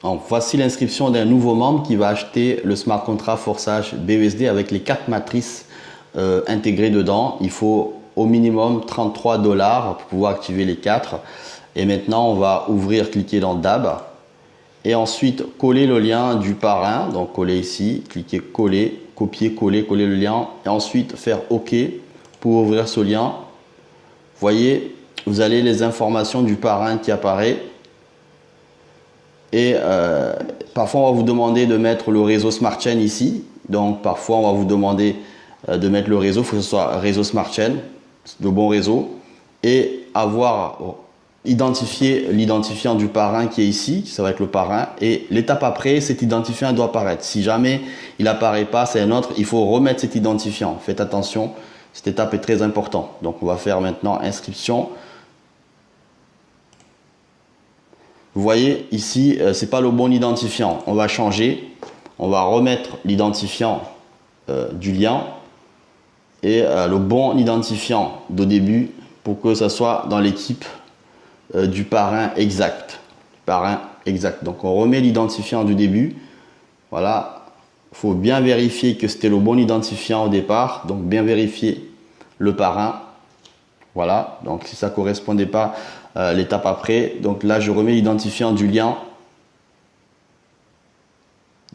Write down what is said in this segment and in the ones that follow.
Donc, voici l'inscription d'un nouveau membre qui va acheter le smart contract forçage BUSD avec les 4 matrices intégrées dedans. Il faut au minimum 33 $ pour pouvoir activer les 4. Et maintenant, on va ouvrir, cliquer dans DAB. Et ensuite, coller le lien du parrain. Donc, coller ici, cliquer coller, copier, coller, coller le lien. Et ensuite, faire OK pour ouvrir ce lien. Vous voyez, vous avez les informations du parrain qui apparaît. Et parfois, on va vous demander de mettre le réseau Smart Chain ici. Donc, parfois, on va vous demander de mettre le réseau. Il faut que ce soit réseau Smart Chain, le bon réseau. Et avoir identifié l'identifiant du parrain qui est ici. Ça va être le parrain. Et l'étape après, cet identifiant doit apparaître. Si jamais il n'apparaît pas, c'est un autre. Il faut remettre cet identifiant. Faites attention. Cette étape est très importante. Donc, on va faire maintenant inscription. Vous voyez ici, ce n'est pas le bon identifiant. On va changer. On va remettre l'identifiant du lien et le bon identifiant de début pour que ça soit dans l'équipe du parrain exact. Parrain exact. Donc, on remet l'identifiant du début. Voilà. Il faut bien vérifier que c'était le bon identifiant au départ. Donc, bien vérifier le parrain. Voilà. Donc, si ça ne correspondait pas, l'étape après. Donc là, je remets l'identifiant du lien.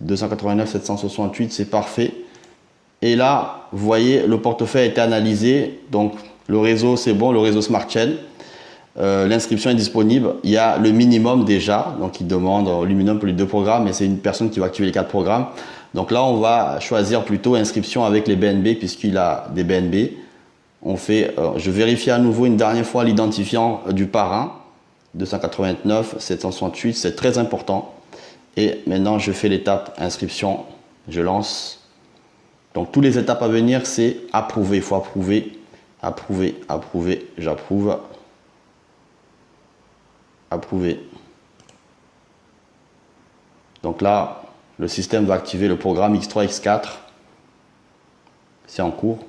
289 768, c'est parfait. Et là, vous voyez, le portefeuille a été analysé. Donc, le réseau, c'est bon, le réseau Smart Chain. L'inscription est disponible. Il y a le minimum déjà. Donc, il demande le minimum pour les 2 programmes. Mais c'est une personne qui va activer les 4 programmes. Donc là, on va choisir plutôt inscription avec les BNB puisqu'il a des BNB. On fait, je vérifie à nouveau une dernière fois l'identifiant du parrain. 289 768, c'est très important. Et maintenant, je fais l'étape inscription. Je lance. Donc, toutes les étapes à venir, c'est approuver. Il faut approuver, approuver, approuver. J'approuve. Approuver. Donc là, le système va activer le programme X3, X4. C'est en cours.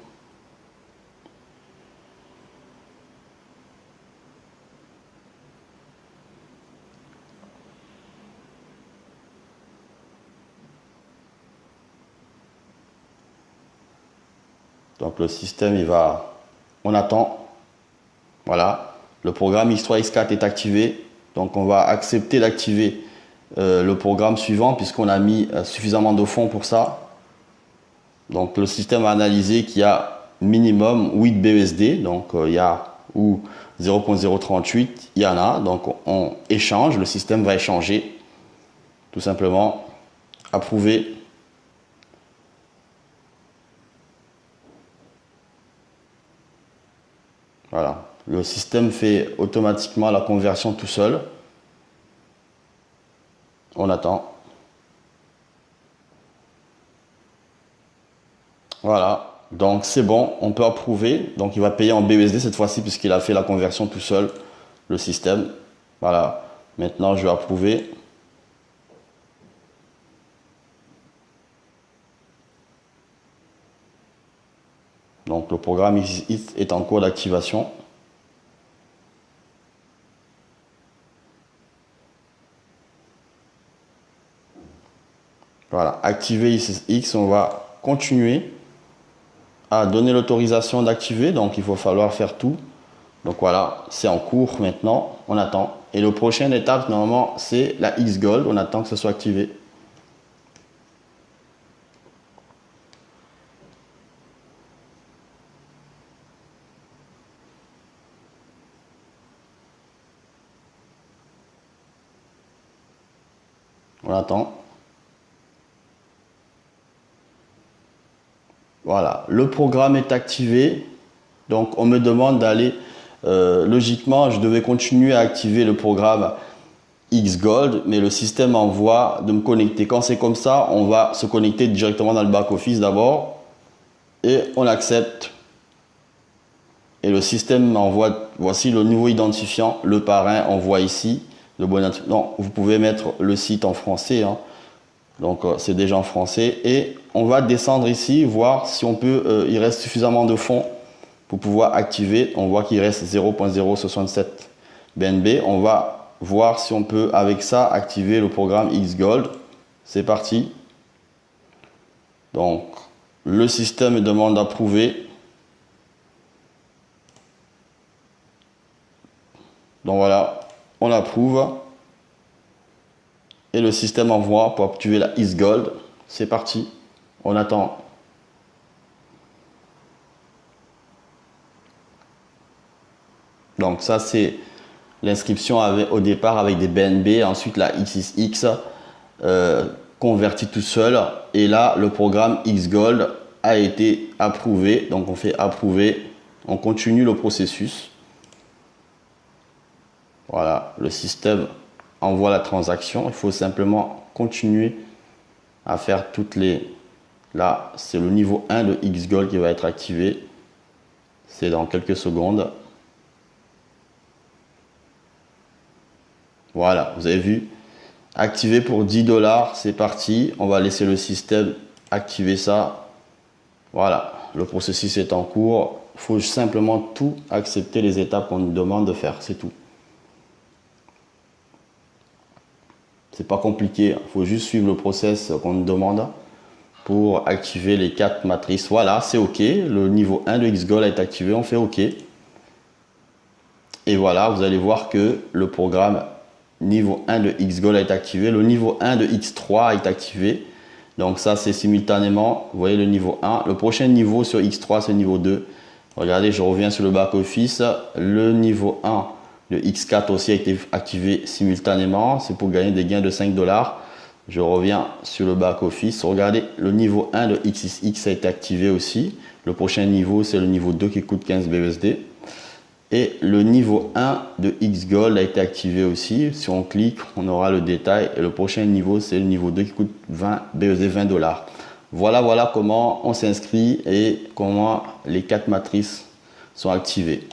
Donc le système, on attend. Voilà, le programme X3, X4 est activé. Donc on va accepter d'activer le programme suivant puisqu'on a mis suffisamment de fonds pour ça. Donc le système a analysé qu'il y a minimum 8 BUSD. Donc il y a ou 0.038, il y en a. Donc on échange, le système va échanger. Tout simplement, approuver. Voilà, le système fait automatiquement la conversion tout seul. On attend. Voilà, donc c'est bon, on peut approuver. Donc il va payer en BUSD cette fois-ci puisqu'il a fait la conversion tout seul, le système. Voilà, maintenant je vais approuver. Donc le programme est en cours d'activation. Voilà, activer X, on va continuer à donner l'autorisation d'activer. Donc il va falloir faire tout. Donc voilà, c'est en cours maintenant, on attend. Et la prochaine étape, normalement, c'est la X Gold. On attend que ce soit activé. On attend. Voilà, le programme est activé. Donc, on me demande d'aller... logiquement, je devais continuer à activer le programme X Gold, mais le système envoie de me connecter. Quand c'est comme ça, on va se connecter directement dans le back-office d'abord. Et on accepte. Et le système m'envoie... Voici le nouveau identifiant, le parrain, on voit ici. Non, vous pouvez mettre le site en français. Hein. Donc, c'est déjà en français. Et on va descendre ici, voir si on peut... il reste suffisamment de fonds pour pouvoir activer. On voit qu'il reste 0.067 BNB. On va voir si on peut avec ça activer le programme Xgold. C'est parti. Donc le système me demande d'approuver. Donc voilà, on approuve. Et le système envoie pour activer la Xgold. C'est parti. On attend. Donc ça c'est l'inscription au départ avec des BNB, ensuite la XXX convertie tout seul. Et là le programme Xgold a été approuvé. Donc on fait approuver, on continue le processus. Voilà, le système envoie la transaction. Il faut simplement continuer à faire toutes les... Là, c'est le niveau 1 de Xgold qui va être activé. C'est dans quelques secondes. Voilà, vous avez vu. Activé pour 10 $, c'est parti. On va laisser le système activer ça. Voilà, le processus est en cours. Il faut simplement tout accepter les étapes qu'on nous demande de faire, c'est tout. C'est pas compliqué, il faut juste suivre le process qu'on nous demande pour activer les 4 matrices. Voilà, c'est OK. Le niveau 1 de Xgold est activé, on fait OK. Et voilà, vous allez voir que le programme niveau 1 de Xgold est activé. Le niveau 1 de X3 est activé. Donc ça, c'est simultanément, vous voyez le niveau 1. Le prochain niveau sur X3, c'est le niveau 2. Regardez, je reviens sur le back-office. Le niveau 1 de X4 aussi a été activé simultanément. C'est pour gagner des gains de 5 $. Je reviens sur le back-office. Regardez, le niveau 1 de XXX a été activé aussi. Le prochain niveau, c'est le niveau 2 qui coûte 15 BUSD. Et le niveau 1 de Xgold a été activé aussi. Si on clique, on aura le détail. Et le prochain niveau, c'est le niveau 2 qui coûte 20 BUSD, 20 $. Voilà comment on s'inscrit et comment les 4 matrices sont activées.